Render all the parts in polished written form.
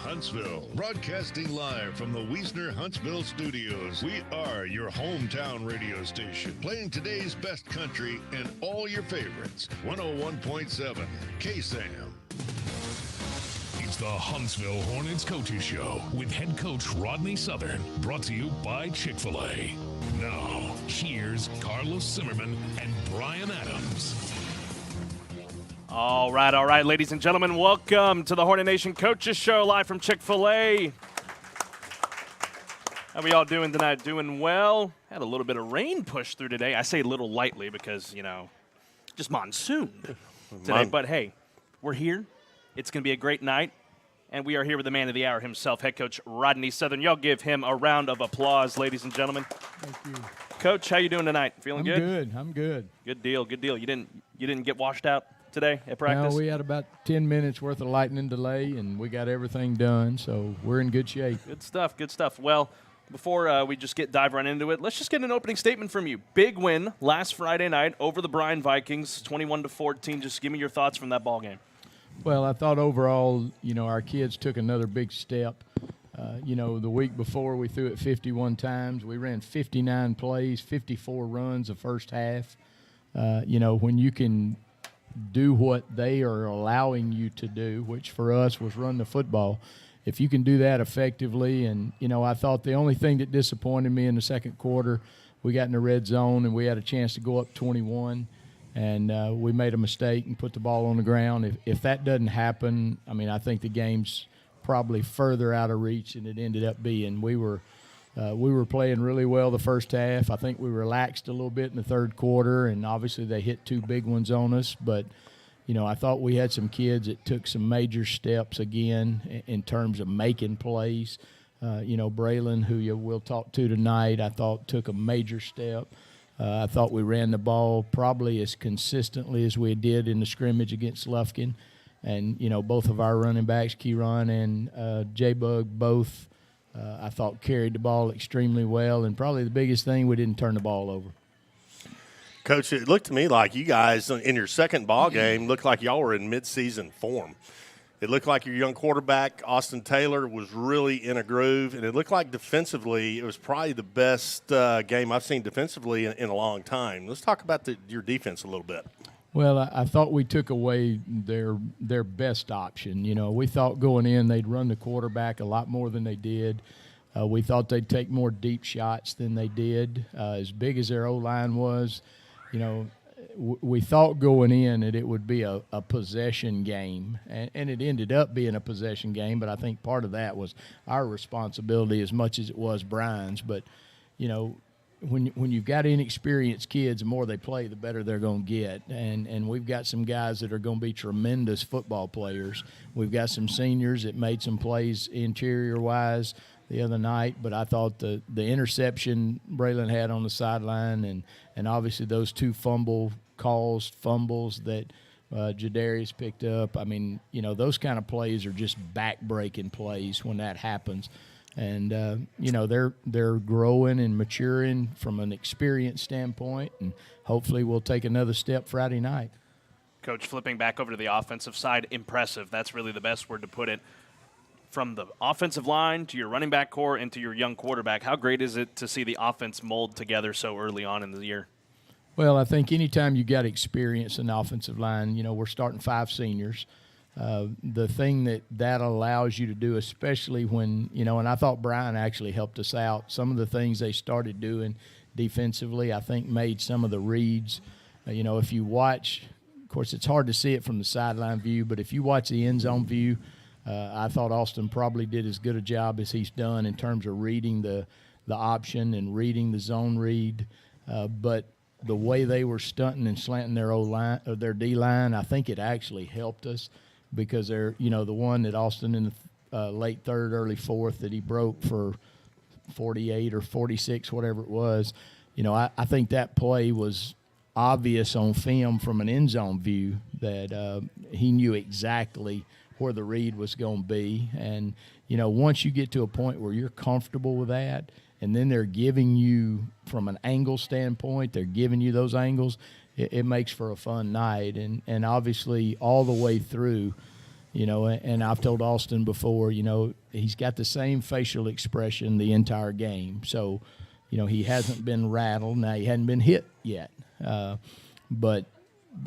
Huntsville, broadcasting live from the Wagner Huntsville studios. We are your hometown radio station, playing today's best country and all your favorites. 101.7 KSAM. It's the Huntsville Hornets Coaches Show with head coach Rodney Southern, brought to you by Chick-fil-A. Now, here's Carlos Zimmerman and Brian Adams. All right, ladies and gentlemen, welcome to the Hornet Nation Coaches Show live from Chick-fil-A. How are y'all doing tonight? Doing well? Had a little bit of rain push through today. I say a little lightly because, just monsoon today. But, hey, we're here. It's going to be a great night. And we are here with the man of the hour himself, head coach Rodney Southern. Y'all give him a round of applause, ladies and gentlemen. Thank you. Coach, how you doing tonight? Feeling good? I'm good. Good deal. You didn't get washed out today at practice? No, we had about 10 minutes worth of lightning delay, and we got everything done, so we're in good shape. Good stuff. Well, before we just dive right into it, let's just get an opening statement from you. Big win last Friday night over the Bryan Vikings, 21-14. Just give me your thoughts from that ball game. Well, I thought overall, our kids took another big step. The week before we threw it 51 times. We ran 59 plays, 54 runs the first half. When you can do what they are allowing you to do, which for us was run the football. If you can do that effectively, and, I thought the only thing that disappointed me in the second quarter, we got in the red zone and we had a chance to go up 21, and we made a mistake and put the ball on the ground. If that doesn't happen, I think the game's probably further out of reach than it ended up being. We were playing really well the first half. I think we relaxed a little bit in the third quarter, and obviously they hit two big ones on us. But, I thought we had some kids that took some major steps again in terms of making plays. Braylon, who we'll talk to tonight, I thought took a major step. I thought we ran the ball probably as consistently as we did in the scrimmage against Lufkin. And, both of our running backs, Kieran and J-Bug, both – I thought carried the ball extremely well, and probably the biggest thing, we didn't turn the ball over. Coach, it looked to me like you guys in your second ball game looked like y'all were in midseason form. It looked like your young quarterback, Austin Taylor, was really in a groove, and it looked like defensively it was probably the best game I've seen defensively in a long time. Let's talk about your defense a little bit. Well, I thought we took away their best option. We thought going in they'd run the quarterback a lot more than they did. We thought they'd take more deep shots than they did. As big as their O-line was, we thought going in that it would be a possession game, and it ended up being a possession game, but I think part of that was our responsibility as much as it was Brian's. But, when you've got inexperienced kids, the more they play, the better they're going to get. And we've got some guys that are going to be tremendous football players. We've got some seniors that made some plays interior-wise the other night, but I thought the interception Braylon had on the sideline and obviously those two fumbles that Jadarius picked up, those kind of plays are just back-breaking plays when that happens. And, they're growing and maturing from an experience standpoint, and hopefully we'll take another step Friday night. Coach, flipping back over to the offensive side, impressive. That's really the best word to put it. From the offensive line to your running back core and to your young quarterback, how great is it to see the offense mold together so early on in the year? Well, I think anytime you got experience in the offensive line, we're starting 5 seniors. The thing that allows you to do, especially when, and I thought Brian actually helped us out. Some of the things they started doing defensively, I think made some of the reads. If you watch, of course, it's hard to see it from the sideline view, but if you watch the end zone view, I thought Austin probably did as good a job as he's done in terms of reading the option and reading the zone read. But the way they were stunting and slanting their D-line, I think it actually helped us. Because they're, the one that Austin in the late third, early fourth that he broke for 48 or 46, whatever it was, I think that play was obvious on film from an end zone view that he knew exactly where the read was going to be. And, once you get to a point where you're comfortable with that, and then they're giving you, from an angle standpoint, they're giving you those angles, it makes for a fun night. And obviously all the way through, And I've told Austin before, he's got the same facial expression the entire game. So, he hasn't been rattled. Now, he hadn't been hit yet. But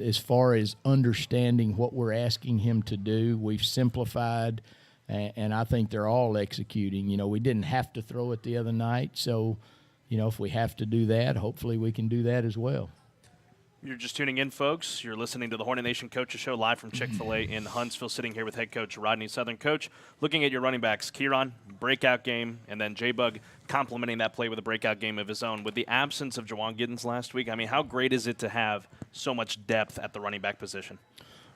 as far as understanding what we're asking him to do, we've simplified, and I think they're all executing. We didn't have to throw it the other night. So, if we have to do that, hopefully we can do that as well. You're just tuning in, folks. You're listening to the Hornet Nation Coaches Show live from Chick-fil-A in Huntsville, sitting here with head coach Rodney Southern. Coach, looking at your running backs, Kieran, breakout game, and then J-Bug complementing that play with a breakout game of his own. With the absence of Jawan Giddens last week, how great is it to have so much depth at the running back position?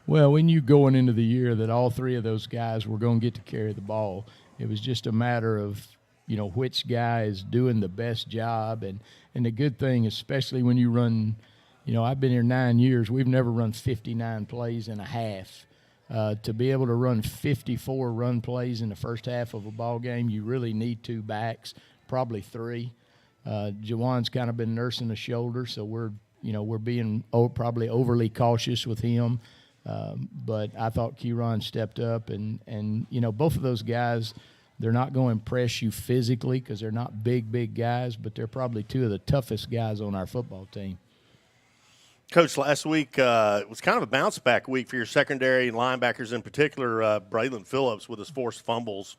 Well, we knew going into the year that all three of those guys were going to get to carry the ball. It was just a matter of, which guy is doing the best job. And the good thing, especially when you run – I've been here 9 years. We've never run 59 plays in a half. To be able to run 54 run plays in the first half of a ball game, you really need two backs, probably three. Jawan's kind of been nursing a shoulder, so we're being probably overly cautious with him. But I thought Kieran stepped up, and both of those guys, they're not going to impress you physically because they're not big guys, but they're probably two of the toughest guys on our football team. Coach, last week was kind of a bounce-back week for your secondary linebackers, in particular Braylon Phelps with his forced fumbles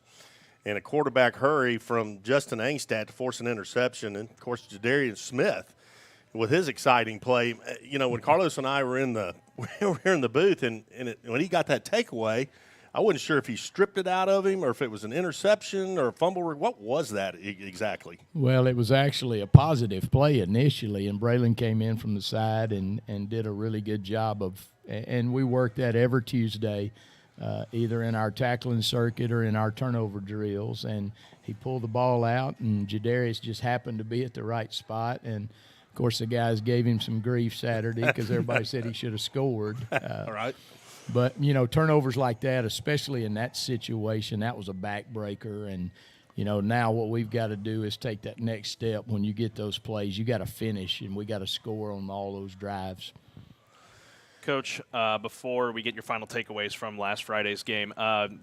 and a quarterback hurry from Justin Angstad to force an interception, and, of course, Jadarian Smith with his exciting play. When Carlos and I were in the booth and when he got that takeaway, I wasn't sure if he stripped it out of him or if it was an interception or a fumble. What was that exactly? Well, it was actually a positive play initially, and Braylon came in from the side and did a really good job and we work that every Tuesday, either in our tackling circuit or in our turnover drills. And he pulled the ball out, and Jadarius just happened to be at the right spot. And, of course, the guys gave him some grief Saturday because everybody said he should have scored. All right. But, turnovers like that, especially in that situation, that was a backbreaker. And, now what we've got to do is take that next step. When you get those plays, you got to finish, and we got to score on all those drives. Coach, before we get your final takeaways from last Friday's game,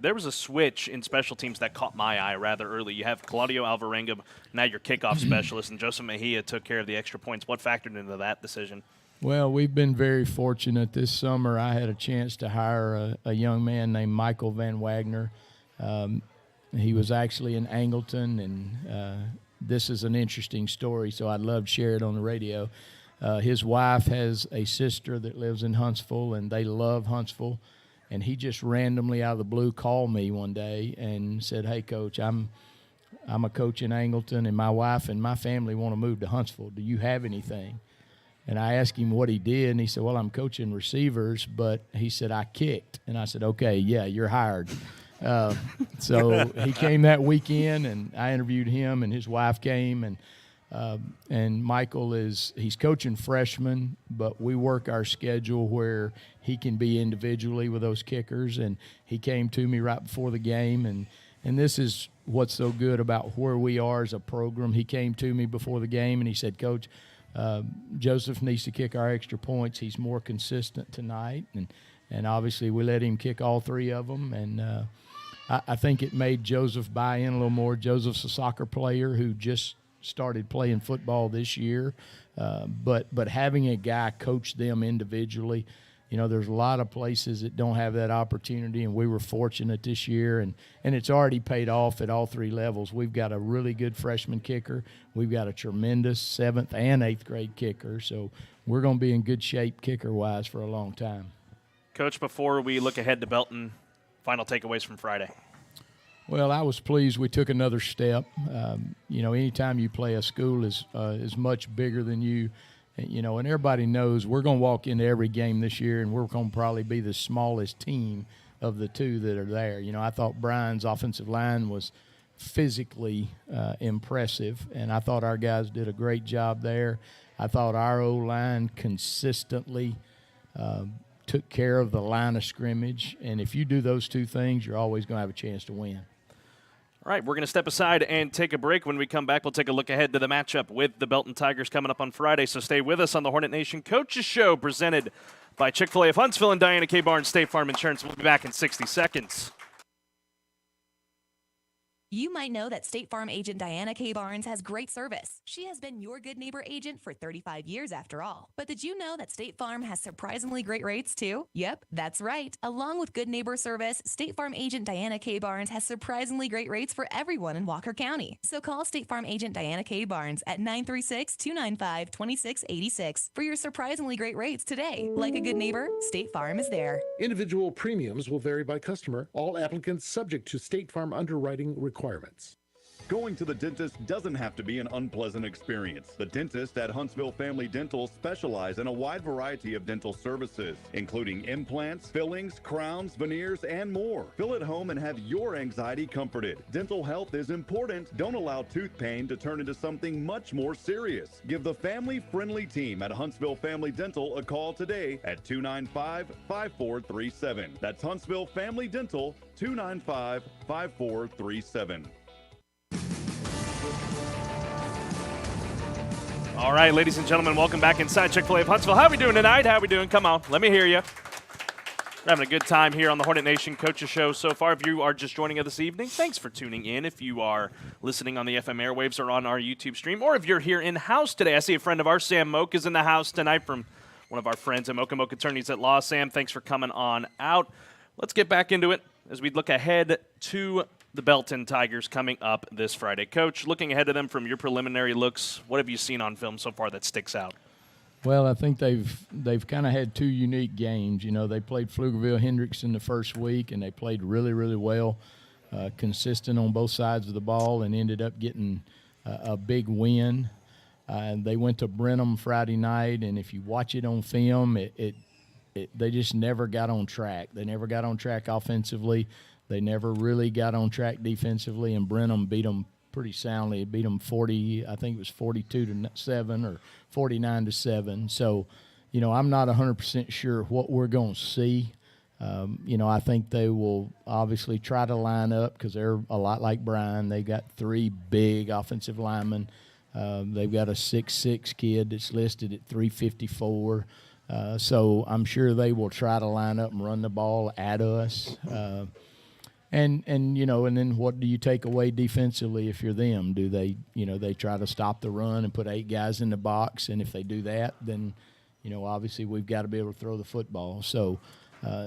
there was a switch in special teams that caught my eye rather early. You have Claudio Alvarenga, now your kickoff specialist, and Joseph Mejia took care of the extra points. What factored into that decision? Well, we've been very fortunate. This summer I had a chance to hire a young man named Michael Van Wagner. He was actually in Angleton, and this is an interesting story, so I'd love to share it on the radio. His wife has a sister that lives in Huntsville, and they love Huntsville. And he just randomly out of the blue called me one day and said, "Hey, Coach, I'm a coach in Angleton, and my wife and my family want to move to Huntsville. Do you have anything?" And I asked him what he did, and he said, "Well, I'm coaching receivers," but he said, "I kicked." And I said, "Okay, yeah, you're hired." So he came that weekend, and I interviewed him, and his wife came, and Michael he's coaching freshmen, but we work our schedule where he can be individually with those kickers. And he came to me right before the game, and this is what's so good about where we are as a program. He came to me before the game, and he said, "Coach, Joseph needs to kick our extra points. He's more consistent tonight." And obviously we let him kick all three of them. And I think it made Joseph buy in a little more. Joseph's a soccer player who just started playing football this year. But having a guy coach them individually, there's a lot of places that don't have that opportunity, and we were fortunate this year, and it's already paid off at all three levels. We've got a really good freshman kicker. We've got a tremendous 7th and 8th grade kicker, so we're going to be in good shape kicker-wise for a long time. Coach, before we look ahead to Belton, final takeaways from Friday. Well, I was pleased we took another step. Anytime you play a school is much bigger than you, and everybody knows we're going to walk into every game this year, and we're going to probably be the smallest team of the two that are there. I thought Brian's offensive line was physically impressive, and I thought our guys did a great job there. I thought our O-line consistently took care of the line of scrimmage, and if you do those two things, you're always going to have a chance to win. All right, we're going to step aside and take a break. When we come back, we'll take a look ahead to the matchup with the Belton Tigers coming up on Friday. So stay with us on the Hornet Nation Coaches Show, presented by Chick-fil-A of Huntsville and Diana K. Barnes State Farm Insurance. We'll be back in 60 seconds. You might know that State Farm agent Diana K. Barnes has great service. She has been your good neighbor agent for 35 years after all. But did you know that State Farm has surprisingly great rates too? Yep, that's right. Along with good neighbor service, State Farm agent Diana K. Barnes has surprisingly great rates for everyone in Walker County. So call State Farm agent Diana K. Barnes at 936-295-2686 for your surprisingly great rates today. Like a good neighbor, State Farm is there. Individual premiums will vary by customer. All applicants subject to State Farm underwriting requirements. Going to the dentist doesn't have to be an unpleasant experience. The dentists at Huntsville Family Dental specialize in a wide variety of dental services, including implants, fillings, crowns, veneers, and more. Feel at home and have your anxiety comforted. Dental health is important. Don't allow tooth pain to turn into something much more serious. Give the family-friendly team at Huntsville Family Dental a call today at 295-5437. That's Huntsville Family Dental, 295-5437. All right, ladies and gentlemen, welcome back inside Chick-fil-A of Huntsville. How are we doing tonight? How are we doing? Come on, let me hear you. We're having a good time here on the Hornet Nation Coaches Show so far. If you are just joining us this evening, thanks for tuning in. If you are listening on the FM airwaves or on our YouTube stream, or if you're here in-house today, I see a friend of ours, Sam Moak, is in the house tonight from one of our friends at Moak & Moak Attorneys at Law. Sam, thanks for coming on out. Let's get back into it as we look ahead to the Belton Tigers coming up this Friday. Coach, looking ahead to them from your preliminary looks, what have you seen on film so far that sticks out? Well, I think they've kind of had two unique games. You know, they played Pflugerville-Hendricks in the first week, and they played really, really well, consistent on both sides of the ball, and ended up getting a big win. They went to Brenham Friday night, and if you watch it on film, they just never got on track. They never got on track offensively. They never really got on track defensively, and Brenham beat them pretty soundly. It beat them 40, I think it was 42-7 or 49-7. So, you know, I'm not 100% sure what we're going to see. You know, I think they will obviously try to line up because they're a lot like Bryan. They got three big offensive linemen. They've got a 6'6" kid that's listed at 354. So I'm sure they will try to line up and run the ball at us. And you know, and then what do you take away defensively if you're them? Do they, you know, they try to stop the run and put 8 guys in the box, and if they do that, then, you know, obviously we've got to be able to throw the football. So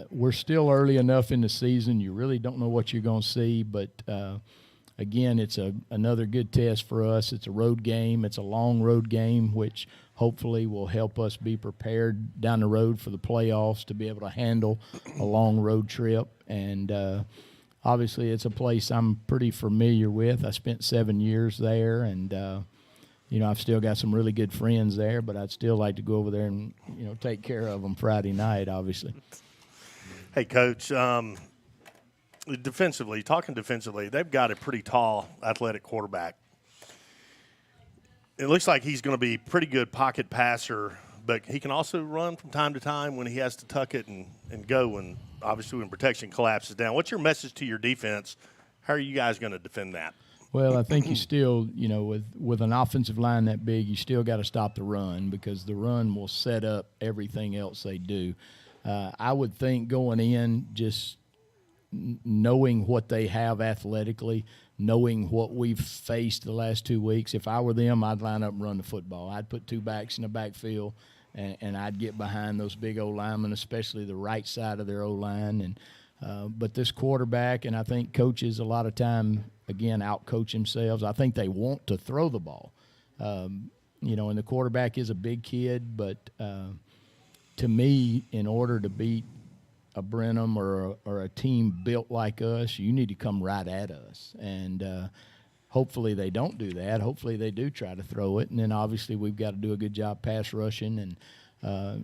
we're still early enough in the season. You really don't know what you're going to see, but again, it's another good test for us. It's a road game. It's a long road game, which hopefully will help us be prepared down the road for the playoffs to be able to handle a long road trip. And obviously, it's a place I'm pretty familiar with. I spent 7 years there, and, you know, I've still got some really good friends there, but I'd still like to go over there and, you know, take care of them Friday night, obviously. Hey, Coach, defensively, they've got a pretty tall, athletic quarterback. It looks like he's going to be a pretty good pocket passer, but he can also run from time to time when he has to tuck it and go when protection collapses down. What's your message to your defense? How are you guys going to defend that? Well, I think you still, you know, with an offensive line that big, you still got to stop the run because the run will set up everything else they do. I would think going in, just knowing what they have athletically, knowing what we've faced the last 2 weeks, if I were them, I'd line up and run the football. I'd put 2 backs in the backfield, and I'd get behind those big old linemen, especially the right side of their O-line. And but this quarterback, and I think coaches a lot of time, again, out-coach themselves. I think they want to throw the ball. You know, and the quarterback is a big kid, but to me, in order to beat a Brenham or a team built like us, you need to come right at us. And hopefully they don't do that. Hopefully they do try to throw it. And then obviously we've got to do a good job pass rushing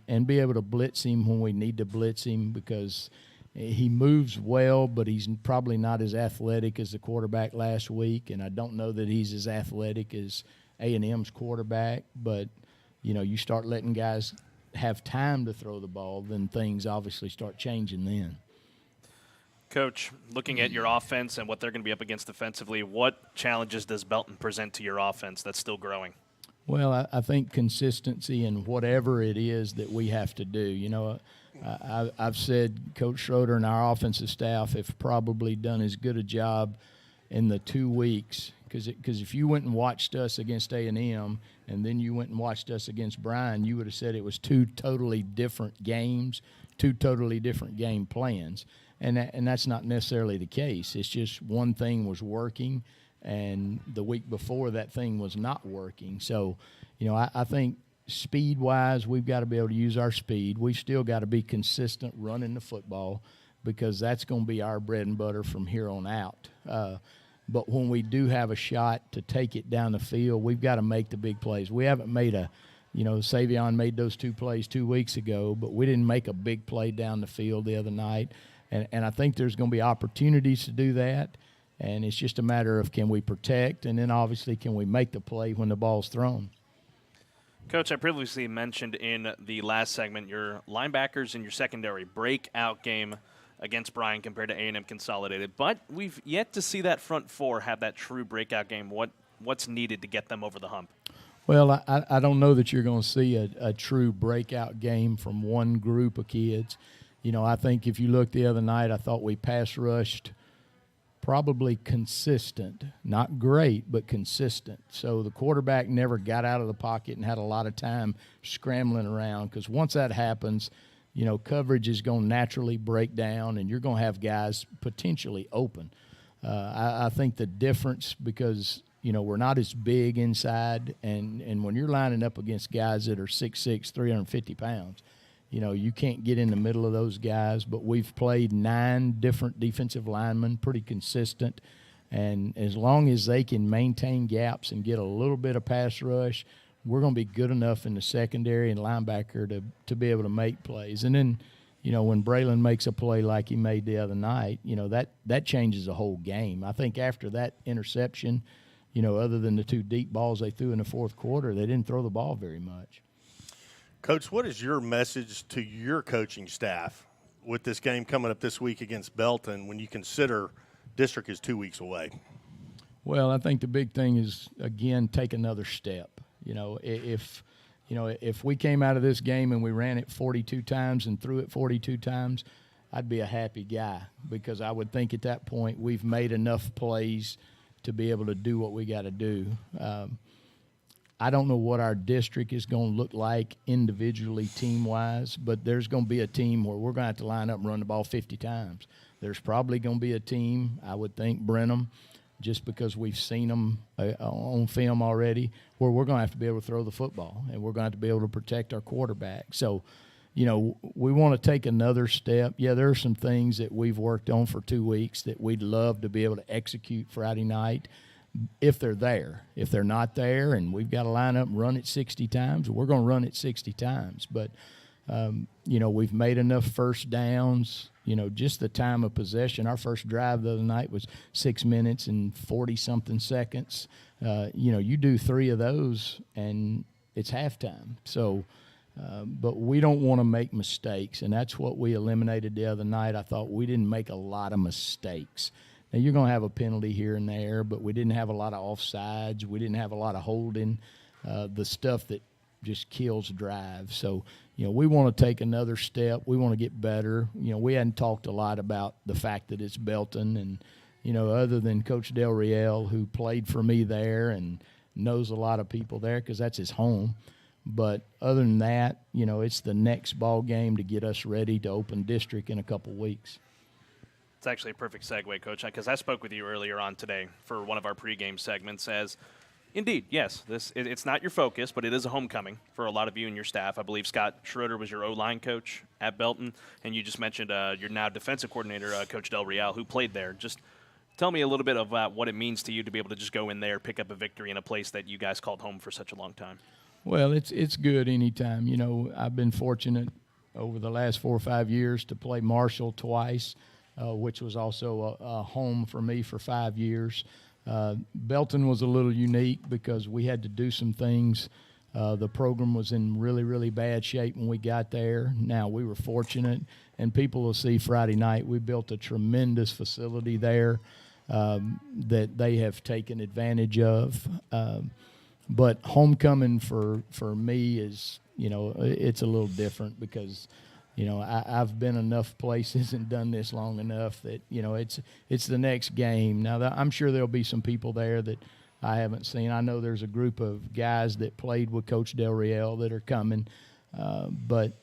and be able to blitz him when we need to blitz him because he moves well, but he's probably not as athletic as the quarterback last week. And I don't know that he's as athletic as A&M's quarterback. But, you know, you start letting guys have time to throw the ball, then things obviously start changing then. Coach, looking at your offense and what they're going to be up against defensively, what challenges does Belton present to your offense that's still growing? Well, I think consistency in whatever it is that we have to do. You know, I've said Coach Schroeder and our offensive staff have probably done as good a job in the 2 weeks, because if you went and watched us against A&M and then you went and watched us against Bryan, you would have said it was two totally different games, two totally different game plans. And that's not necessarily the case. It's just one thing was working, and the week before that thing was not working. So, you know, I think speed-wise, we've got to be able to use our speed. We've still got to be consistent running the football, because that's going to be our bread and butter from here on out. But when we do have a shot to take it down the field, we've got to make the big plays. We haven't made Savion made those 2 plays 2 weeks ago, but we didn't make a big play down the field the other night. And I think there's going to be opportunities to do that. And it's just a matter of, can we protect, and then obviously can we make the play when the ball's thrown. Coach, I previously mentioned in the last segment your linebackers and your secondary breakout game against Bryan compared to A&M Consolidated. But we've yet to see that front four have that true breakout game. What's needed to get them over the hump? Well, I don't know that you're going to see a true breakout game from one group of kids. You know, I think if you look the other night, I thought we pass rushed probably consistent. Not great, but consistent. So the quarterback never got out of the pocket and had a lot of time scrambling around, because once that happens, you know, coverage is going to naturally break down, and you're going to have guys potentially open. I think the difference, because, you know, we're not as big inside, and when you're lining up against guys that are 6'6", 350 pounds, you know, you can't get in the middle of those guys. But we've played 9 different defensive linemen, pretty consistent. And as long as they can maintain gaps and get a little bit of pass rush, we're going to be good enough in the secondary and linebacker to be able to make plays. And then, you know, when Braylon makes a play like he made the other night, you know, that changes the whole game. I think after that interception, you know, other than the 2 deep balls they threw in the fourth quarter, they didn't throw the ball very much. Coach, what is your message to your coaching staff with this game coming up this week against Belton, when you consider district is 2 weeks away? Well, I think the big thing is, again, take another step. You know, if we came out of this game and we ran it 42 times and threw it 42 times, I'd be a happy guy, because I would think at that point we've made enough plays to be able to do what we got to do. I don't know what our district is going to look like individually, team-wise, but there's going to be a team where we're going to have to line up and run the ball 50 times. There's probably going to be a team, I would think, Brenham, just because we've seen them on film already, where we're going to have to be able to throw the football, and we're going to have to be able to protect our quarterback. So, you know, we want to take another step. Yeah, there are some things that we've worked on for 2 weeks that we'd love to be able to execute Friday night, if they're there. If they're not there and we've got to line up and run it 60 times, we're going to run it 60 times. But, you know, we've made enough first downs. You know, just the time of possession. Our first drive the other night was 6 minutes and 40-something seconds. You know, you do 3 of those and it's halftime. So, but we don't want to make mistakes, and that's what we eliminated the other night. I thought we didn't make a lot of mistakes. Now, you're going to have a penalty here and there, but we didn't have a lot of offsides. We didn't have a lot of holding, the stuff that just kills drive. So, you know, we want to take another step. We want to get better. You know, we hadn't talked a lot about the fact that it's Belton, and, you know, other than Coach Del Riel, who played for me there and knows a lot of people there because that's his home. But other than that, you know, it's the next ball game to get us ready to open district in a couple weeks. It's actually a perfect segue, Coach, because I spoke with you earlier on today for one of our pregame segments as, indeed, yes, it's not your focus, but it is a homecoming for a lot of you and your staff. I believe Scott Schroeder was your O-line coach at Belton, and you just mentioned your now defensive coordinator, Coach Del Real, who played there. Just tell me a little bit about what it means to you to be able to just go in there, pick up a victory in a place that you guys called home for such a long time. Well, it's good anytime. You know, I've been fortunate over the last 4 or 5 years to play Marshall twice, which was also a home for me for 5 years. Belton was a little unique because we had to do some things. The program was in really, really bad shape when we got there. Now, we were fortunate, and people will see Friday night, we built a tremendous facility there that they have taken advantage of. But homecoming for me is, it's a little different because, I've been enough places and done this long enough that, it's the next game. Now, I'm sure there'll be some people there that I haven't seen. I know there's a group of guys that played with Coach Del Real that are coming. But,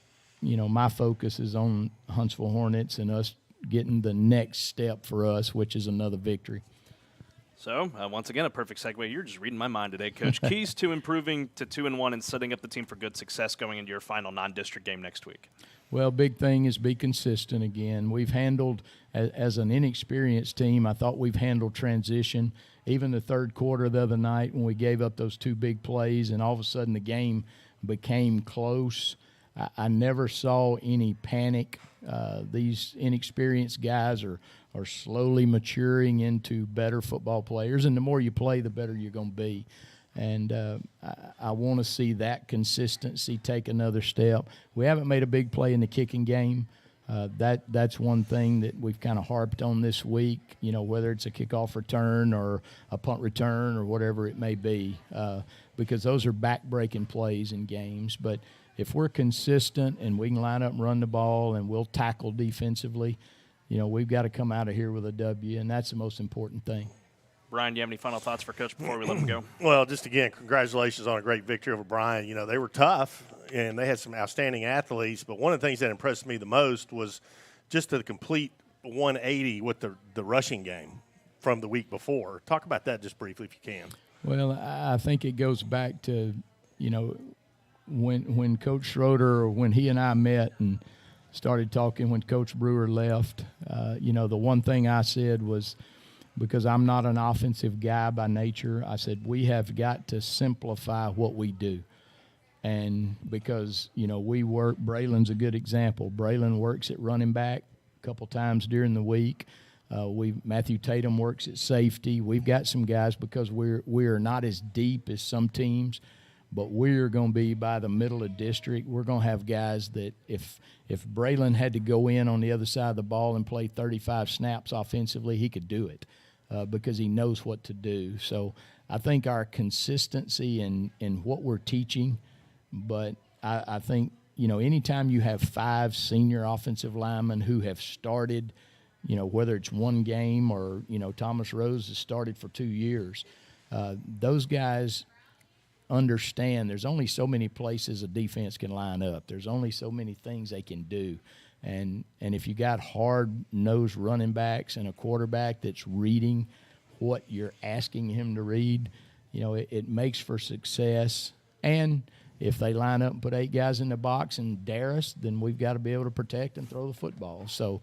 my focus is on Huntsville Hornets and us getting the next step for us, which is another victory. So, once again, a perfect segue. You're just reading my mind today, Coach. Keys to improving to 2-1 and setting up the team for good success going into your final non-district game next week. Well, big thing is be consistent again. We've handled, as an inexperienced team, I thought we've handled transition. Even the third quarter the other night when we gave up those 2 big plays and all of a sudden the game became close, I never saw any panic. These inexperienced guys are slowly maturing into better football players, and the more you play, the better you're going to be. And I want to see that consistency take another step. We haven't made a big play in the kicking game. That's one thing that we've kind of harped on this week, whether it's a kickoff return or a punt return or whatever it may be, because those are back-breaking plays in games. But if we're consistent and we can line up and run the ball and we'll tackle defensively, we've got to come out of here with a W, and that's the most important thing. Brian, do you have any final thoughts for Coach before we let him go? Well, just again, congratulations on a great victory over Bryan. They were tough, and they had some outstanding athletes, but one of the things that impressed me the most was just the complete 180 with the rushing game from the week before. Talk about that just briefly if you can. Well, I think it goes back to, when Coach Schroeder, when he and I met and started talking when Coach Brewer left, the one thing I said was, because I'm not an offensive guy by nature, I said we have got to simplify what we do. And because, we work, Braylon's a good example. Braylon works at running back a couple times during the week. Matthew Tatum works at safety. We've got some guys because we're not as deep as some teams, but we're going to be by the middle of district. We're going to have guys that if Braylon had to go in on the other side of the ball and play 35 snaps offensively, he could do it because he knows what to do. So I think our consistency in what we're teaching, but I think, anytime you have 5 senior offensive linemen who have started, whether it's one game or, Thomas Rose has started for 2 years, those guys understand there's only so many places a defense can line up. There's only so many things they can do. And if you got hard-nosed running backs and a quarterback that's reading what you're asking him to read, it makes for success. And if they line up and put 8 guys in the box and dare us, then we've got to be able to protect and throw the football. So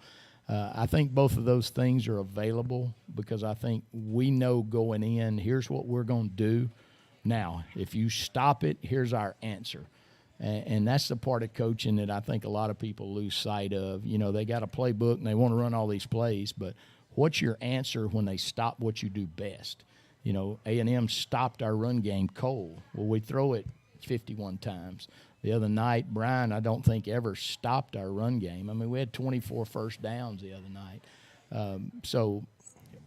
I think both of those things are available because I think we know going in, here's what we're going to do. Now, if you stop it, here's our answer. And that's the part of coaching that I think a lot of people lose sight of. They got a playbook and they want to run all these plays, but what's your answer when they stop what you do best? A&M stopped our run game cold. Well, we throw it 51 times. The other night, Brian, I don't think ever stopped our run game. I mean, we had 24 first downs the other night. So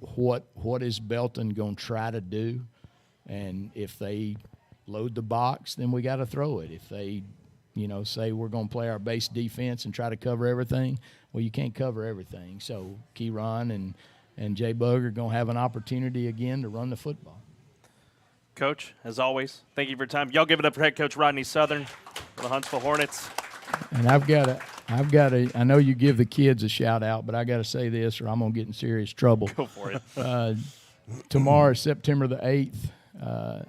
what is Belton going to try to do? And if they load the box, then we got to throw it. If they, say we're going to play our base defense and try to cover everything, well, you can't cover everything. So Keyron and Jay Bug are going to have an opportunity again to run the football. Coach, as always, thank you for your time. Y'all give it up for head coach Rodney Southern for the Huntsville Hornets. And I've got to, I know you give the kids a shout out, but I got to say this or I'm going to get in serious trouble. Go for it. Tomorrow, September the 8th,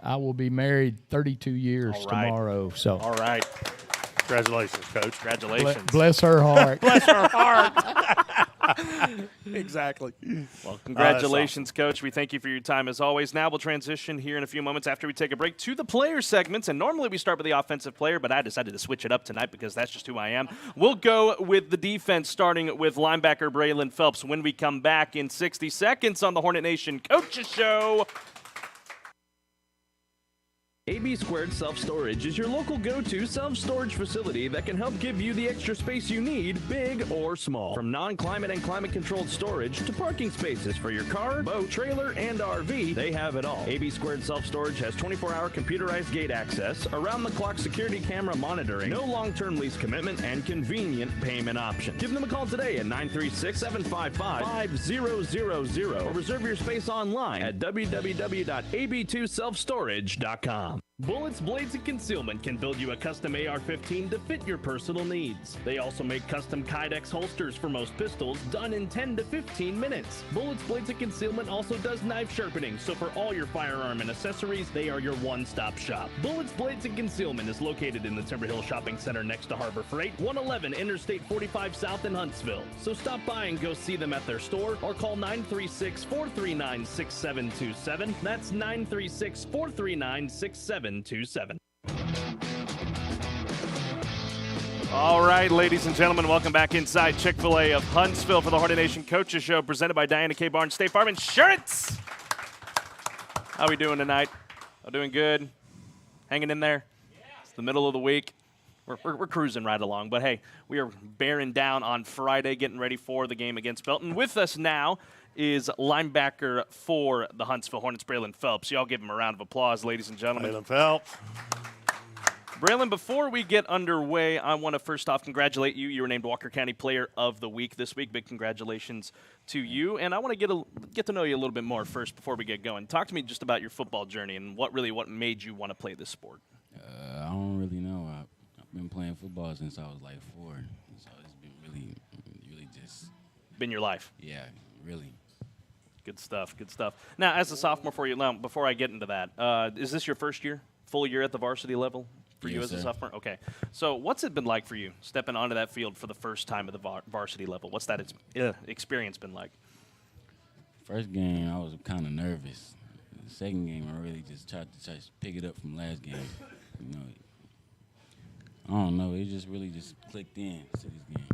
I will be married 32 years tomorrow. So, all right. Congratulations, Coach. Congratulations. Bless her heart. Bless her heart. Exactly. Well, congratulations, Coach. We thank you for your time as always. Now we'll transition here in a few moments after we take a break to the player segments. And normally we start with the offensive player, but I decided to switch it up tonight because that's just who I am. We'll go with the defense, starting with linebacker Braylon Phelps when we come back in 60 seconds on the Hornet Nation Coaches Show. AB Squared Self-Storage is your local go-to self-storage facility that can help give you the extra space you need, big or small. From non-climate and climate-controlled storage to parking spaces for your car, boat, trailer, and RV, they have it all. AB Squared Self-Storage has 24-hour computerized gate access, around-the-clock security camera monitoring, no long-term lease commitment, and convenient payment options. Give them a call today at 936-755-5000 or reserve your space online at www.ab2selfstorage.com. Bullets, Blades, and Concealment can build you a custom AR-15 to fit your personal needs. They also make custom Kydex holsters for most pistols, done in 10 to 15 minutes. Bullets, Blades, and Concealment also does knife sharpening, so for all your firearm and accessories, they are your one-stop shop. Bullets, Blades, and Concealment is located in the Timber Hill Shopping Center next to Harbor Freight, 111 Interstate 45 South in Huntsville. So stop by and go see them at their store or call 936-439-6727. That's 936-439-6727. All right, ladies and gentlemen, welcome back inside Chick-fil-A of Huntsville for the Hornet Nation Coaches Show, presented by Diana K. Barnes State Farm Insurance. How we doing tonight? Doing good? Hanging in there? It's the middle of the week. We're cruising right along. But, hey, we are bearing down on Friday, getting ready for the game against Belton. With us now is linebacker for the Huntsville Hornets, Braylon Phelps. Y'all give him a round of applause, ladies and gentlemen. Braylon Phelps. Braylon, before we get underway, I want to first off congratulate you. You were named Walker County Player of the Week this week. Big congratulations to you. And I want to get to know you a little bit more first before we get going. Talk to me just about your football journey and what made you want to play this sport. I don't really know. I've been playing football since I was like 4, so it's been really just been your life. Yeah, really. Good stuff. Good stuff. Now, as a sophomore for you, now before I get into that, is this your first year, full year at the varsity level for you as a sophomore? Okay. So, what's it been like for you stepping onto that field for the first time at the varsity level? What's that experience been like? First game, I was kind of nervous. The second game, I really just tried to pick it up from last game. You know, I don't know. It just really just clicked in to this game.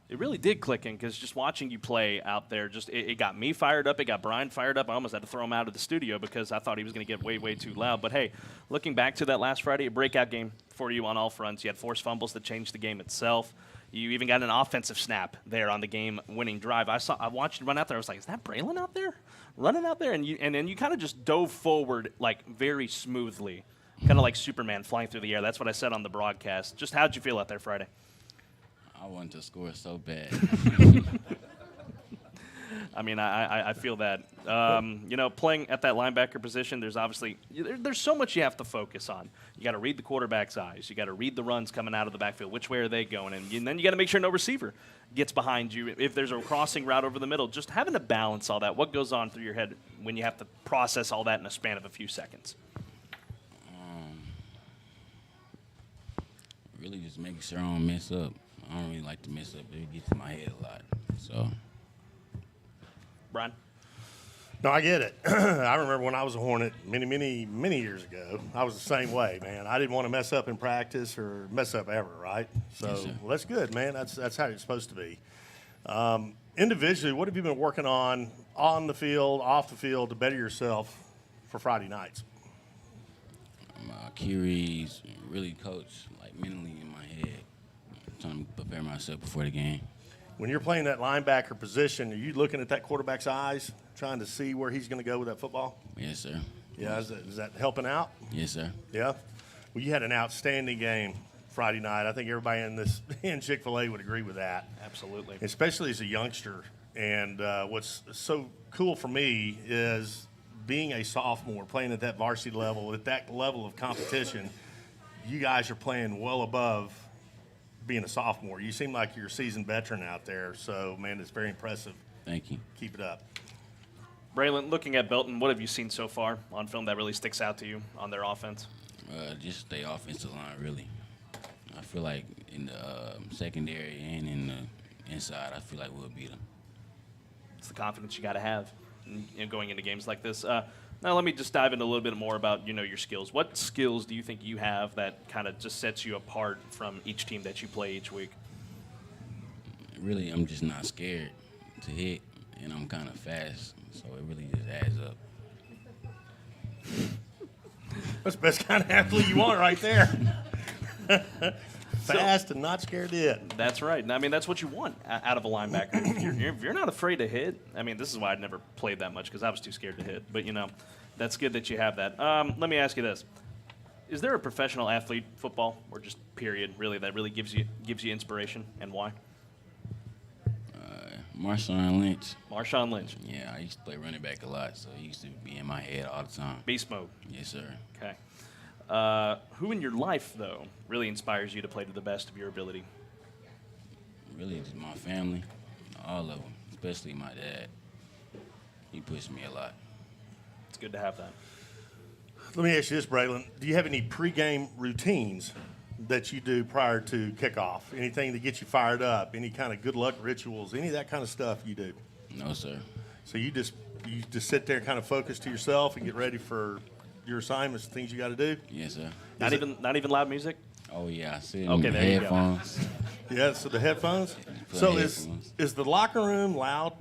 It really did click in because just watching you play out there, it got me fired up. It got Brian fired up. I almost had to throw him out of the studio because I thought he was going to get way, way too loud. But, hey, looking back to that last Friday, a breakout game for you on all fronts. You had forced fumbles that changed the game itself. You even got an offensive snap there on the game-winning drive. I watched you run out there. I was like, is that Braylon out there? Running out there? And then you kind of just dove forward, like, very smoothly, kind of like Superman flying through the air. That's what I said on the broadcast. Just how'd you feel out there Friday? I wanted to score so bad. I mean, I feel that. You know, playing at that linebacker position, there's obviously there's so much you have to focus on. You got to read the quarterback's eyes. You got to read the runs coming out of the backfield. Which way are they going? And then you got to make sure no receiver gets behind you. If there's a crossing route over the middle, just having to balance all that. What goes on through your head when you have to process all that in a span of a few seconds? Really just making sure I don't mess up. I don't really like to mess up. It gets in my head a lot. So, Brian? No, I get it. I remember when I was a Hornet many years ago, I was the same way, man. I didn't want to mess up in practice or mess up ever, right? So, Yes, well, that's good, man. That's how it's supposed to be. Individually, what have you been working on the field, off the field, to better yourself for Friday nights? my Kyrie's really coach, like mentally in my head, trying to prepare myself before the game. When you're playing that linebacker position, are you looking at that quarterback's eyes, trying to see where he's going to go with that football? Yes, sir. Yeah, is that helping out? Yes, sir. Yeah. Well, you had an outstanding game Friday night. I think everybody in Chick-fil-A would agree with that. Absolutely. Especially as a youngster. And what's so cool for me is being a sophomore, playing at that varsity level, at that level of competition, you guys are playing well above being a sophomore. You seem like you're a seasoned veteran out there. So, man, it's very impressive. Thank you. Keep it up. Braylon, looking at Belton, what have you seen so far on film that really sticks out to you on their offense? Just the offensive line, really. I feel like in the secondary and in the inside, I feel like we'll beat them. It's the confidence you got to have going into games like this. Now let me just dive into a little bit more about your skills. What skills do you think you have that kind of just sets you apart from each team that you play each week? Really, I'm just not scared to hit, and I'm kind of fast, so it really just adds up. That's the best kind of athlete you want right there. Fast and not scared to hit. That's right. I mean, that's what you want out of a linebacker. If you're not afraid to hit, I mean, this is why I'd never played that much because I was too scared to hit. But, that's good that you have that. Let me ask you this. Is there a professional athlete football or just period, really, that really gives you inspiration, and why? Marshawn Lynch. Marshawn Lynch. Yeah, I used to play running back a lot, so he used to be in my head all the time. Beast mode. Yes, sir. Okay. Who in your life, though, really inspires you to play to the best of your ability? Really, just my family, all of them, especially my dad. He pushed me a lot. It's good to have that. Let me ask you this, Braylon. Do you have any pregame routines that you do prior to kickoff? Anything that gets you fired up? Any kind of good luck rituals? Any of that kind of stuff you do? No, sir. So you just sit there and kind of focus to yourself and get ready for your assignments, things you got to do? Yes, sir. Not even loud music? Oh, yeah. I sit Okay, in the there headphones. Yeah, so the headphones? So is the locker room loud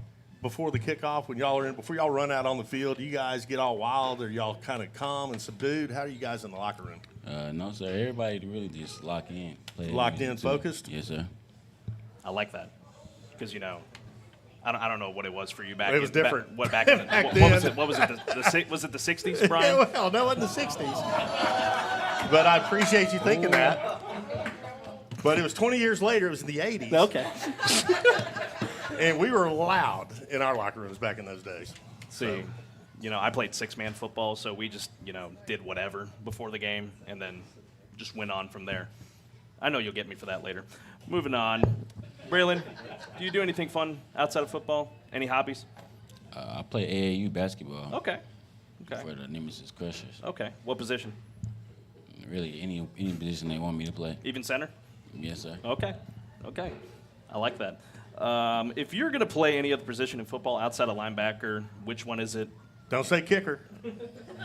before the kickoff when y'all are in, before y'all run out on the field? Do you guys get all wild, or y'all kind of calm and subdued? How are you guys in the locker room? No, sir. Everybody really just lock in. Locked in, focused? Yes, sir. I like that because I don't know what it was for you back. It was different. Back in what was it? What was it? Was it the 60s, Brian? Yeah, well, no, it wasn't the 60s. But I appreciate you thinking that. But it was 20 years later. It was in the 80s. Okay. And we were loud in our locker rooms back in those days. See, I played six-man football, so we just, did whatever before the game and then just went on from there. I know you'll get me for that later. Moving on. Braylon, do you do anything fun outside of football? Any hobbies? I play AAU basketball. Okay. For the Nemesis Crushers. Okay. What position? Really, any position they want me to play. Even center? Yes, sir. Okay. I like that. If you're going to play any other position in football outside of linebacker, which one is it? Don't say kicker.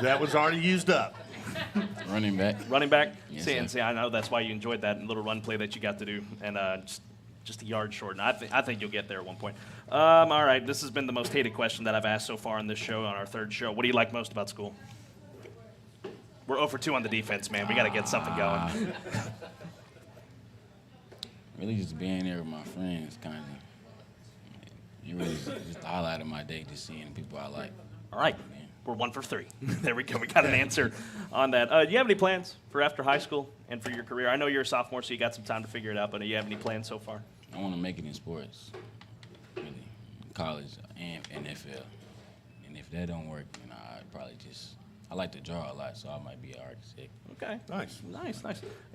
That was already used up. Running back. Running back? Yes, See, I know that's why you enjoyed that little run play that you got to do, and just a yard short. And I think you'll get there at one point. All right, this has been the most hated question that I've asked so far on this show, on our third show. What do you like most about school? We're 0 for 2 on the defense, man. We got to get something going. Really just being there with my friends, kind of. It really is just the highlight of my day, just seeing people I like. All right. We're 1 for 3. There we go. We got an answer on that. Do you have any plans for after high school and for your career? I know you're a sophomore, so you got some time to figure it out, but do you have any plans so far? I want to make it in sports, really, college and NFL. And if that don't work, then I like to draw a lot, so I might be an architect. Okay. Nice.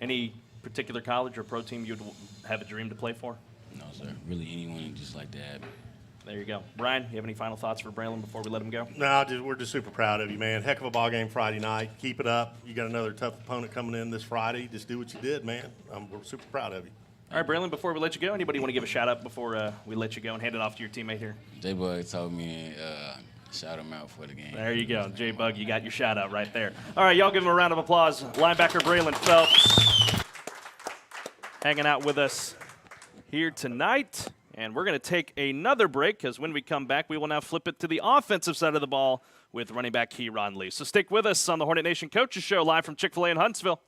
Any particular college or pro team you'd have a dream to play for? No, sir. Really anyone just like that. There you go. Brian, you have any final thoughts for Braylon before we let him go? No, we're just super proud of you, man. Heck of a ball game Friday night. Keep it up. You got another tough opponent coming in this Friday. Just do what you did, man. We're super proud of you. All right, Braylon, before we let you go, anybody want to give a shout-out before we let you go and hand it off to your teammate here? J-Bug told me shout him out for the game. There you go. J-Bug, you got your shout-out right there. All right, y'all give him a round of applause. Linebacker Braylon Phelps hanging out with us here tonight. And we're going to take another break because when we come back, we will now flip it to the offensive side of the ball with running back Keyron Lee. So stick with us on the Hornet Nation Coaches Show live from Chick-fil-A in Huntsville.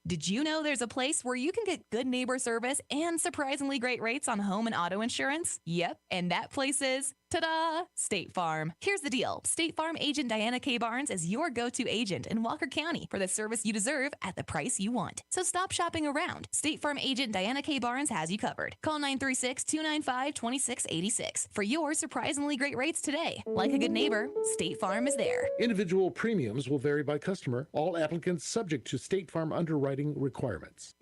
Did you know there's a place where you can get good neighbor service and surprisingly great rates on home and auto insurance? Yep, and that place is, ta-da, State Farm. Here's the deal. State Farm agent Diana K. Barnes is your go-to agent in Walker County for the service you deserve at the price you want. So stop shopping around. State Farm agent Diana K. Barnes has you covered. Call 936-295-2686 for your surprisingly great rates today. Like a good neighbor, State Farm is there. Individual premiums will vary by customer. All applicants subject to State Farm underwriting requirements.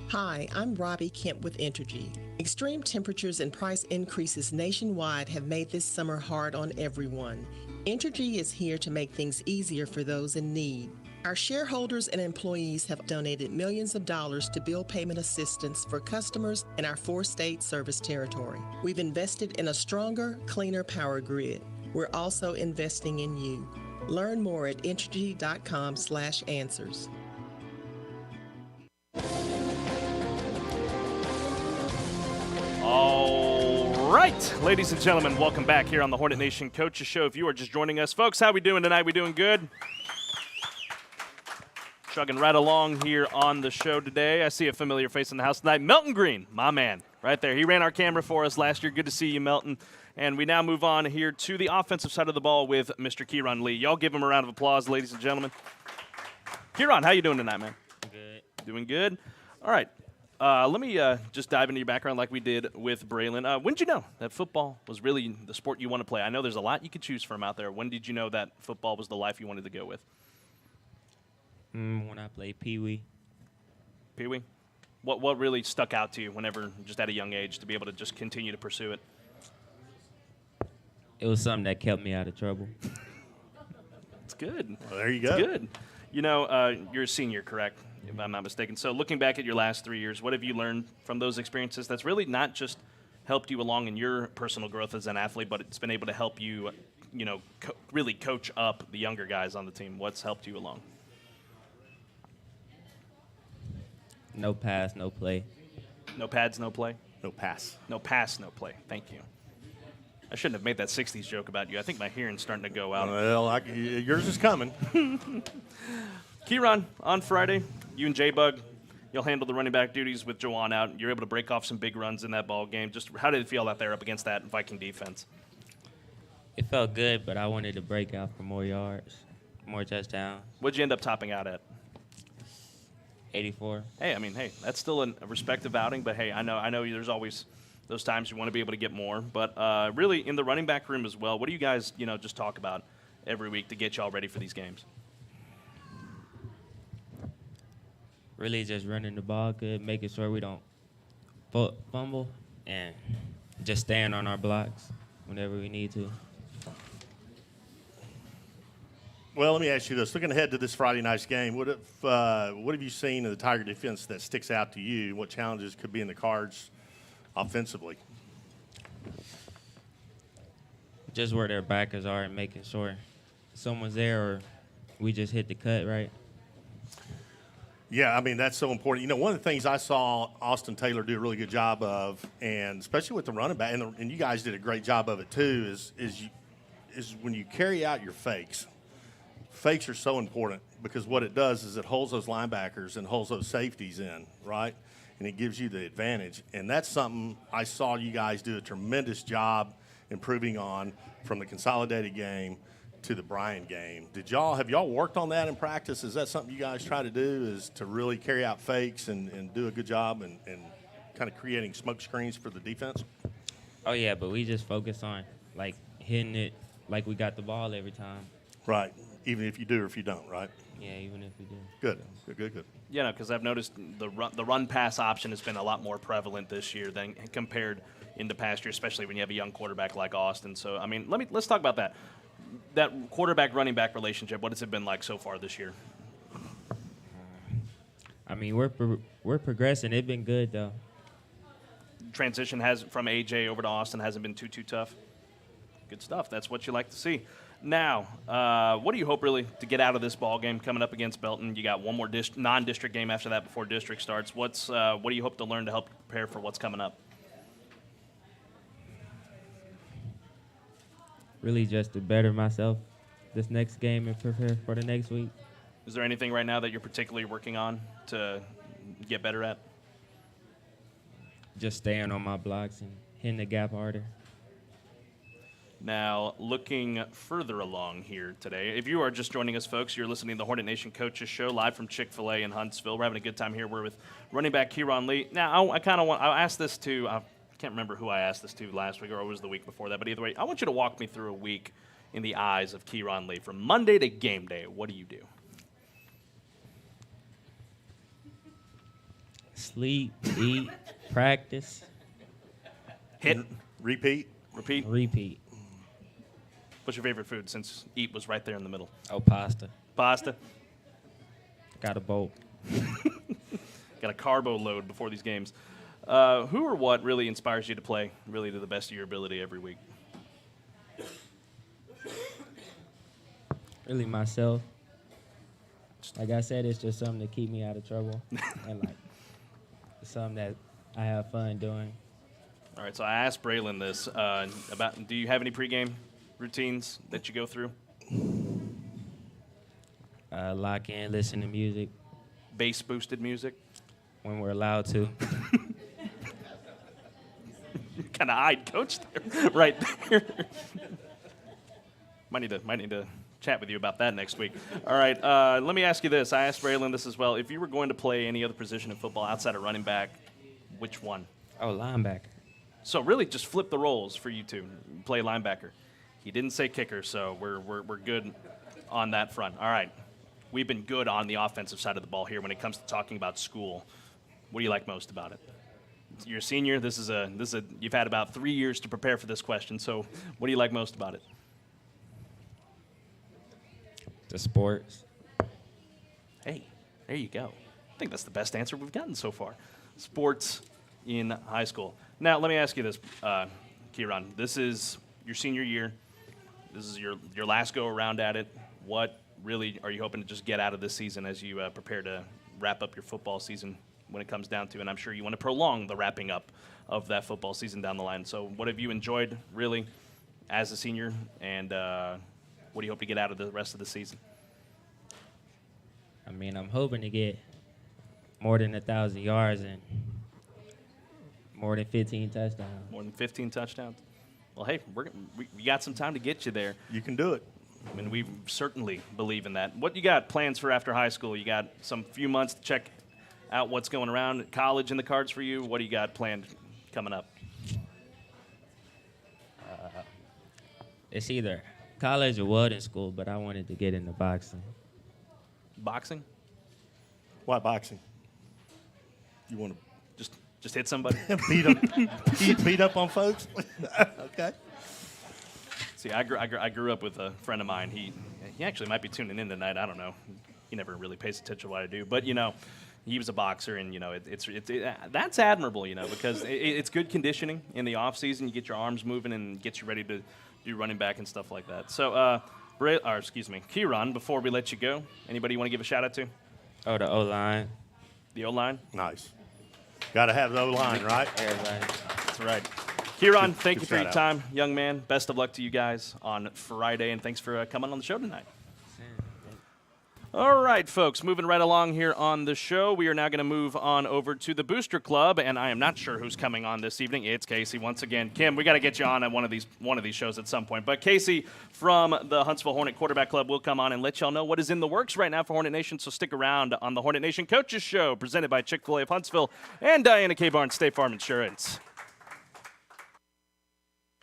Hi, I'm Robbie Kemp with Entergy. Extreme temperatures and price increases nationwide have made this summer hard on everyone. Entergy is here to make things easier for those in need. Our shareholders and employees have donated millions of dollars to bill payment assistance for customers in our 4-state service territory. We've invested in a stronger, cleaner power grid. We're also investing in you. Learn more at entergy.com/answers. All All right, ladies and gentlemen, welcome back here on the Hornet Nation Coaches Show. If you are just joining us, folks, how we doing tonight? We doing good? Chugging right along here on the show today. I see a familiar face in the house tonight. Melton Green, my man, right there. He ran our camera for us last year. Good to see you, Melton. And we now move on here to the offensive side of the ball with Mr. Kieran Lee. Y'all give him a round of applause, ladies and gentlemen. Kieran, how you doing tonight, man? Good. Doing good? All right. Let me just dive into your background like we did with Braylon. When did you know that football was really the sport you want to play? I know there's a lot you could choose from out there. When did you know that football was the life you wanted to go with? When I played Pee Wee. Pee Wee? What really stuck out to you whenever, just at a young age, to be able to just continue to pursue it? It was something that kept me out of trouble. It's good. Well, there you go. It's good. You know, you're a senior, correct? If I'm not mistaken. So looking back at your last 3 years, what have you learned from those experiences that's really not just helped you along in your personal growth as an athlete, but it's been able to help you, really coach up the younger guys on the team? What's helped you along? No pass, no play. No pads, no play? No pass. No pass, no play. Thank you. I shouldn't have made that 60s joke about you. I think my hearing's starting to go out. Well, yours is coming. Kieran, on Friday, you and J-Bug, you'll handle the running back duties with Jawan out. You're able to break off some big runs in that ball game. Just how did it feel out there up against that Viking defense? It felt good, but I wanted to break out for more yards, more touchdowns. What'd you end up topping out at? 84. Hey, that's still a respective outing, but hey, I know there's always those times you want to be able to get more. But really, in the running back room as well, what do you guys, just talk about every week to get y'all ready for these games? Really just running the ball good, making sure we don't fumble, and just staying on our blocks whenever we need to. Well, let me ask you this. Looking ahead to this Friday night's game, what have you seen in the Tiger defense that sticks out to you? What challenges could be in the cards offensively? Just where their backers are and making sure someone's there or we just hit the cut right. Yeah, that's so important. One of the things I saw Austin Taylor do a really good job of, and especially with the running back, and you guys did a great job of it too, is when you carry out your fakes. Fakes are so important because what it does is it holds those linebackers and holds those safeties in, right? And it gives you the advantage. And that's something I saw you guys do a tremendous job improving on from the consolidated game to the Bryan game. Have y'all worked on that in practice? Is that something you guys try to do, is to really carry out fakes and do a good job and kind of creating smoke screens for the defense? Oh, yeah, but we just focus on, hitting it like we got the ball every time. Right, even if you do or if you don't, right? Yeah, even if we do. Good. Yeah, because I've noticed the run-pass option has been a lot more prevalent this year than compared in the past year, especially when you have a young quarterback like Austin. So, let's talk about that. That quarterback-running back relationship, what has it been like so far this year? We're progressing. It's been good, though. Transition from AJ over to Austin hasn't been too tough? Good stuff. That's what you like to see. Now, what do you hope really to get out of this ball game coming up against Belton? You got one more non-district game after that before district starts. What do you hope to learn to help prepare for what's coming up? Really just to better myself this next game and prepare for the next week. Is there anything right now that you're particularly working on to get better at? Just staying on my blocks and hitting the gap harder. Now, looking further along here today, if you are just joining us, folks, you're listening to the Hornet Nation Coaches Show live from Chick-fil-A in Huntsville. We're having a good time here. We're with running back Kieran Lee. Now, I asked this to, I can't remember who I asked this to last week or it was the week before that, but either way, I want you to walk me through a week in the eyes of Kieran Lee. From Monday to game day, what do you do? Sleep, eat, practice. Hit. Repeat. Repeat. What's your favorite food since eat was right there in the middle? Oh, pasta. Pasta? Got a bolt. Got a carbo load before these games. Who or what really inspires you to play really to the best of your ability every week? Really myself. Like I said, it's just something to keep me out of trouble. And it's something that I have fun doing. All right, so I asked Braylon this about, do you have any pregame routines that you go through? Lock in, listen to music. Bass-boosted music? When we're allowed to. Kind of eyed Coach there, right there. might need to chat with you about that next week. All right, let me ask you this. I asked Braylon this as well. If you were going to play any other position in football outside of running back, which one? Oh, linebacker. So really just flip the roles for you two. Play linebacker. He didn't say kicker, so we're good on that front. All right. We've been good on the offensive side of the ball here when it comes to talking about school. What do you like most about it? You're a senior. This is you've had about 3 years to prepare for this question. So what do you like most about it? The sports. Hey, there you go. I think that's the best answer we've gotten so far. Sports in high school. Now, let me ask you this, Kieran. This is your senior year. This is your last go around at it. What really are you hoping to just get out of this season as you prepare to wrap up your football season when it comes down to, and I'm sure you want to prolong the wrapping up of that football season down the line. So what have you enjoyed really as a senior, and what do you hope to get out of the rest of the season? I mean, I'm hoping to get more than 1,000 yards and more than 15 touchdowns. More than 15 touchdowns? Well, hey, we got some time to get you there. You can do it. I mean, we certainly believe in that. What you got plans for after high school? You got some few months to check out what's going around. College in the cards for you? What do you got planned coming up? It's either college or welding school, but I wanted to get into boxing. Boxing? Why boxing? You want to just hit somebody? beat up on folks? Okay. See, I grew up with a friend of mine. He actually might be tuning in tonight. I don't know. He never really pays attention to what I do. But, you know, he was a boxer, and, you know, that's admirable, you know, because it's good conditioning in the off season. You get your arms moving and get you ready to do running back and stuff like that. So, Kieran, before we let you go, anybody you want to give a shout out to? Oh, the O-line. The O-line? Nice. Got to have the O-line, right? Everybody. That's right. Kieran, thank Good you for your shout out. time, young man. Best of luck to you guys on Friday, and thanks for coming on the show tonight. All right, folks, moving right along here on the show. We are now going to move on over to the Booster Club, and I am not sure who's coming on this evening. It's Casey once again. Kim, we got to get you on at one of these shows at some point. But Casey from the Huntsville Hornet Quarterback Club will come on and let y'all know what is in the works right now for Hornet Nation. So stick around on the Hornet Nation Coaches Show, presented by Chick-fil-A of Huntsville and Diana K. Barnes State Farm Insurance.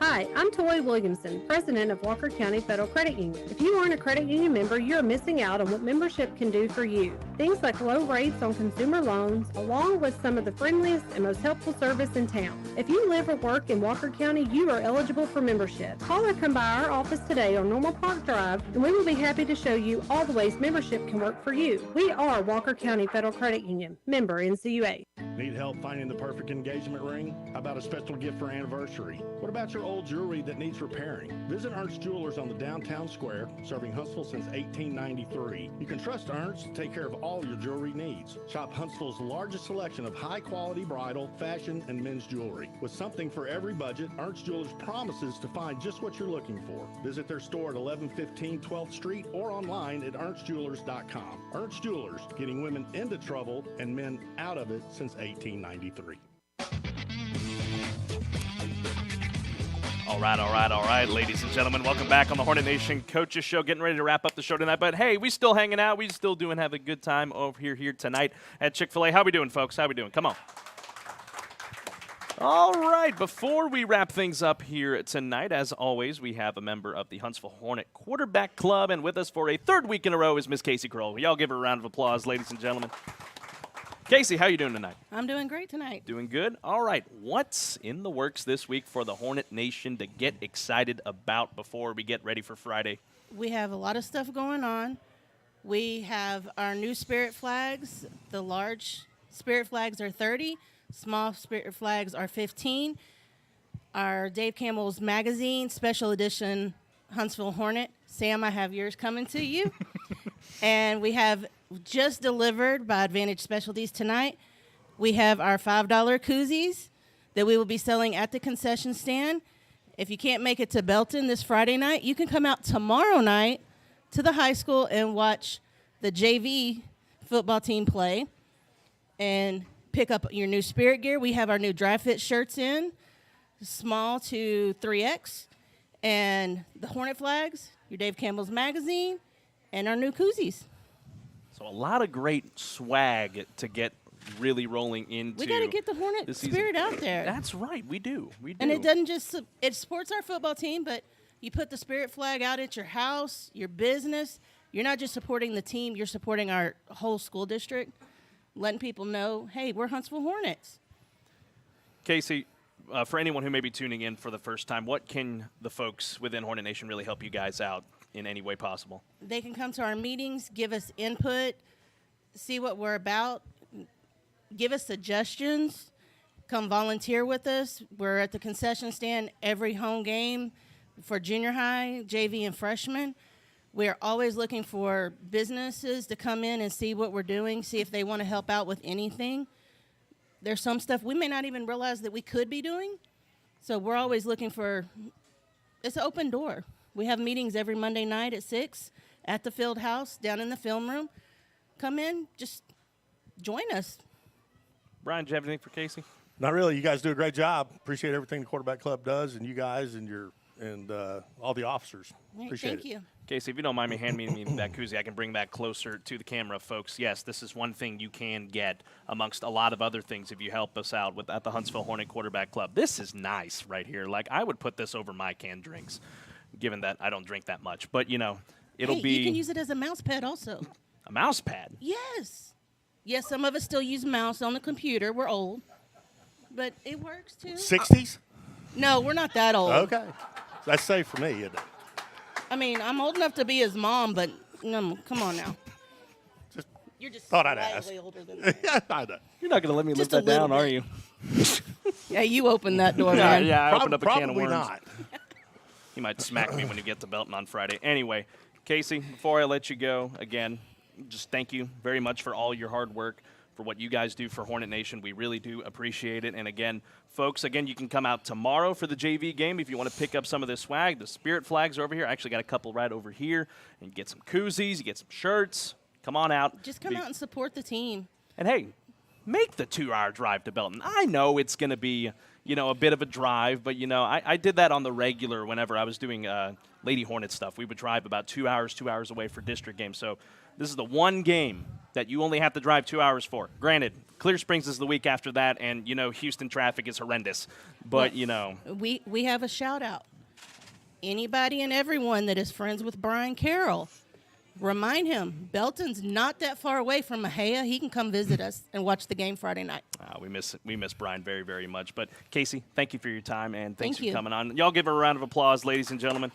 Hi, I'm Toy Williamson, president of Walker County Federal Credit Union. If you aren't a credit union member, you're missing out on what membership can do for you. Things like low rates on consumer loans, along with some of the friendliest and most helpful service in town. If you live or work in Walker County, you are eligible for membership. Call or come by our office today on Normal Park Drive, and we will be happy to show you all the ways membership can work for you. We are Walker County Federal Credit Union, member NCUA. Need help finding the perfect engagement ring? How about a special gift for anniversary? What about your old jewelry that needs repairing? Visit Ernst Jewelers on the downtown square, serving Huntsville since 1893. You can trust Ernst to take care of all your jewelry needs. Shop Huntsville's largest selection of high-quality bridal, fashion, and men's jewelry. With something for every budget, Ernst Jewelers promises to find just what you're looking for. Visit their store at 1115 12th Street or online at ernstjewelers.com. Ernst Jewelers, getting women into trouble and men out of it since 1893. All right, ladies and gentlemen. Welcome back on the Hornet Nation Coaches Show. Getting ready to wrap up the show tonight. But, hey, we still hanging out. We still doing have a good time over here tonight at Chick-fil-A. How we doing, folks? How we doing? Come on. All right, before we wrap things up here tonight, as always, we have a member of the Huntsville Hornet Quarterback Club. And with us for a third week in a row is Miss Casey Kroll. Y'all give her a round of applause, ladies and gentlemen. Casey, how you doing tonight? I'm doing great tonight. Doing good? All right. What's in the works this week for the Hornet Nation to get excited about before we get ready for Friday? We have a lot of stuff going on. We have our new spirit flags. The large spirit flags are 30. Small spirit flags are 15. Our Dave Campbell's magazine, special edition Huntsville Hornet. Sam, I have yours coming to you. And we have just delivered by Advantage Specialties tonight. We have our $5 koozies. that we will be selling at the concession stand. If you can't make it to Belton this Friday night, you can come out tomorrow night to the high school and watch the JV football team play and pick up your new Spirit gear. We have our new dry fit shirts in, small to 3X, and the Hornet flags, your Dave Campbell's magazine, and our new koozies. So a lot of great swag to get really rolling into. We got to get the Hornet spirit out there. That's right, we do. And it doesn't just, it supports our football team, but you put the Spirit flag out at your house, your business. You're not just supporting the team, you're supporting our whole school district, letting people know, hey, we're Huntsville Hornets. Casey, for anyone who may be tuning in for the first time, what can the folks within Hornet Nation really help you guys out in any way possible? They can come to our meetings, give us input, see what we're about, give us suggestions, come volunteer with us. We're at the concession stand every home game for junior high, JV, and freshmen. We're always looking for businesses to come in and see what we're doing, see if they want to help out with anything. There's some stuff we may not even realize that we could be doing. So we're always looking for, it's an open door. We have meetings every Monday night at 6 at the field house, down in the film room. Come in, just join us. Brian, do you have anything for Casey? Not really. You guys do a great job. Appreciate everything the quarterback club does, and you guys and all the officers. Appreciate Thank it. you. Casey, if you don't mind me handing me that koozie, I can bring that closer to the camera, folks. Yes, this is one thing you can get amongst a lot of other things if you help us out at the Huntsville Hornet Quarterback Club. This is nice right here. Like, I would put this over my canned drinks, given that I don't drink that much. But, it'll be. You can use it as a mouse pad also. A mouse pad? Yes. Yes, some of us still use mouse on the computer. We're old. But it works, too. 60s? No, we're not that old. Okay. That's safe for me, isn't it? I mean, I'm old enough to be his mom, but come on now. You're just thought I'd ask. slightly older than me. I know. You're not going to let me live Just a that down, little are bit. you? Yeah, you opened that door, man. Yeah, I opened up a can of Probably worms. not. He might smack me when you get to Belton on Friday. Anyway, Casey, before I let you go, again, just thank you very much for all your hard work, for what you guys do for Hornet Nation. We really do appreciate it. And again, folks, you can come out tomorrow for the JV game if you want to pick up some of this swag. The Spirit flags are over here. I actually got a couple right over here. And you get some koozies, you get some shirts. Come on out. Just come out and support the team. And hey, make the 2-hour drive to Belton. I know it's going to be, a bit of a drive, but, I did that on the regular whenever I was doing Lady Hornet stuff. We would drive about 2 hours away for district games. So this is the one game that you only have to drive 2 hours for. Granted, Clear Springs is the week after that, and, Houston traffic is horrendous. But, We have a shout-out. Anybody and everyone that is friends with Brian Carroll, remind him, Belton's not that far away from Mahia. He can come visit us and watch the game Friday night. We miss Brian very, very much. But, Casey, thank you for your time, and thanks Thank you. for coming on. Y'all give her a round of applause, ladies and gentlemen.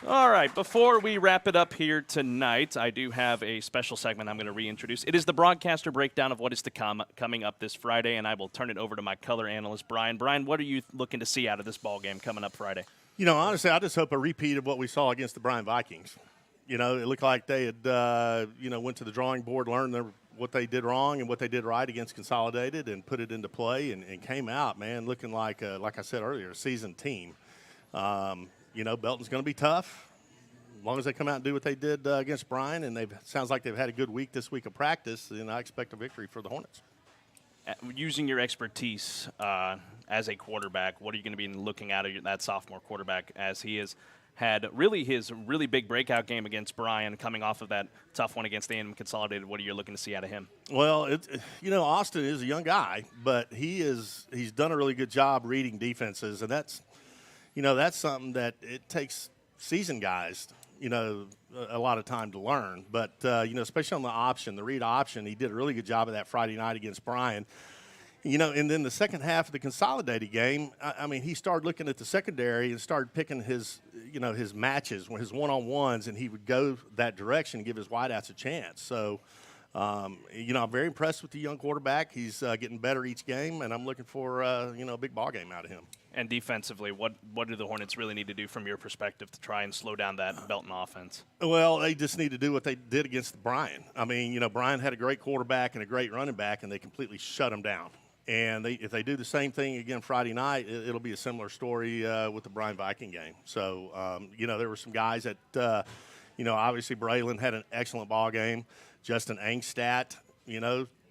All right, before we wrap it up here tonight, I do have a special segment I'm going to reintroduce. It is the broadcaster breakdown of what is to come coming up this Friday, and I will turn it over to my color analyst, Brian. Brian, what are you looking to see out of this ball game coming up Friday? Honestly, I just hope a repeat of what we saw against the Bryan Vikings. It looked like they had, went to the drawing board, learned what they did wrong and what they did right against Consolidated and put it into play and came out, man, looking like I said earlier, a seasoned team. Belton's going to be tough as long as they come out and do what they did against Bryan, and sounds like they've had a good week this week of practice, and I expect a victory for the Hornets. Using your expertise as a quarterback, what are you going to be looking at that sophomore quarterback as he has had his really big breakout game against Bryan, coming off of that tough one against A&M Consolidated? What are you looking to see out of him? Well, Austin is a young guy, but he's done a really good job reading defenses, and that's something that it takes seasoned guys, a lot of time to learn. But, especially on the read option, he did a really good job of that Friday night against Bryan. And then the second half of the Consolidated game, he started looking at the secondary and started picking his matches, his one-on-ones, and he would go that direction and give his wideouts a chance. So, I'm very impressed with the young quarterback. He's getting better each game, and I'm looking for, a big ball game out of him. And defensively, what do the Hornets really need to do from your perspective to try and slow down that Belton offense? Well, they just need to do what they did against Bryan. Bryan had a great quarterback and a great running back, and they completely shut him down. And if they do the same thing again Friday night, it'll be a similar story with the Bryan Viking game. So, there were some guys that, obviously Braylon had an excellent ball game. Justin Angstadt,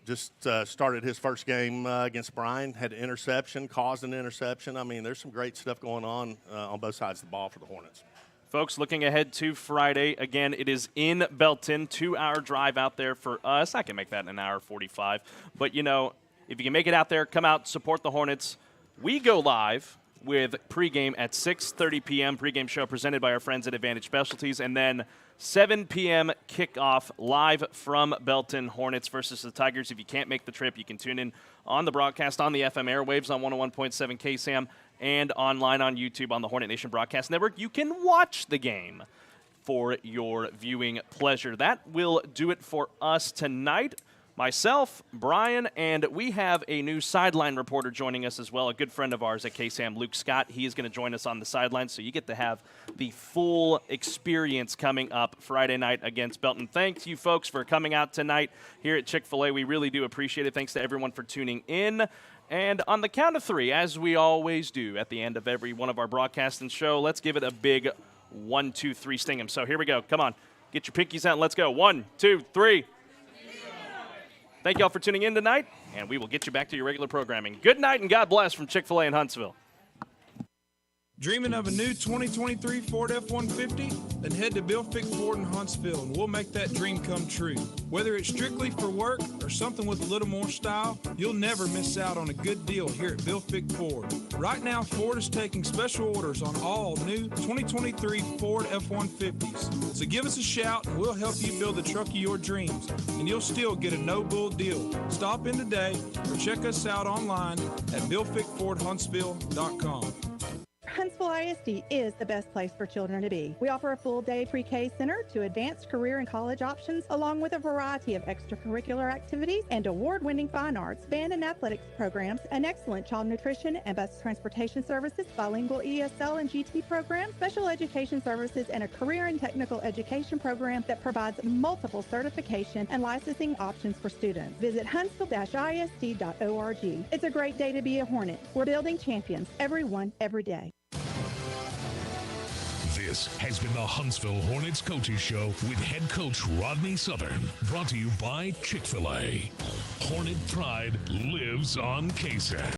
just started his first game against Bryan, had an interception, caused an interception. I mean, there's some great stuff going on both sides of the ball for the Hornets. Folks, looking ahead to Friday, again, it is in Belton, 2-hour drive out there for us. I can make that in an hour 45. But, if you can make it out there, come out, support the Hornets. We go live with pregame at 6:30 p.m., pregame show presented by our friends at Advantage Specialties, and then 7 p.m. kickoff live from Belton, Hornets versus the Tigers. If you can't make the trip, you can tune in on the broadcast on the FM airwaves on 101.7 KSAM and online on YouTube on the Hornet Nation Broadcast Network. You can watch the game for your viewing pleasure. That will do it for us tonight. Myself, Brian, and we have a new sideline reporter joining us as well, a good friend of ours at KSAM, Luke Scott. He is going to join us on the sideline, so you get to have the full experience coming up Friday night against Belton. Thanks, you folks, for coming out tonight here at Chick-fil-A. We really do appreciate it. Thanks to everyone for tuning in. And on the count of three, as we always do at the end of every one of our broadcasts and show, let's give it a big 1, 2, 3 sting 'em. So here we go. Come on. Get your pinkies out and let's go. 1, 2, 3. Thank you all for tuning in tonight, and we will get you back to your regular programming. Good night and God bless from Chick-fil-A in Huntsville. Dreaming of a new 2023 Ford F-150? Then head to Bill Fick Ford in Huntsville, and we'll make that dream come true. Whether it's strictly for work or something with a little more style, you'll never miss out on a good deal here at Bill Fick Ford. Right now, Ford is taking special orders on all new 2023 Ford F-150s. So give us a shout, and we'll help you build the truck of your dreams, and you'll still get a no-bull deal. Stop in today or check us out online at BillFickFordHuntsville.com. Huntsville ISD is the best place for children to be. We offer a full-day pre-K center to advanced career and college options, along with a variety of extracurricular activities and award-winning fine arts, band and athletics programs, an excellent child nutrition and bus transportation services, bilingual ESL and GT programs, special education services, and a career and technical education program that provides multiple certification and licensing options for students. Visit huntsville-isd.org. It's a great day to be a Hornet. We're building champions, everyone, every day. This has been the Huntsville Hornets Coaches Show with head coach Rodney Southern. Brought to you by Chick-fil-A. Hornet pride lives on KSAM.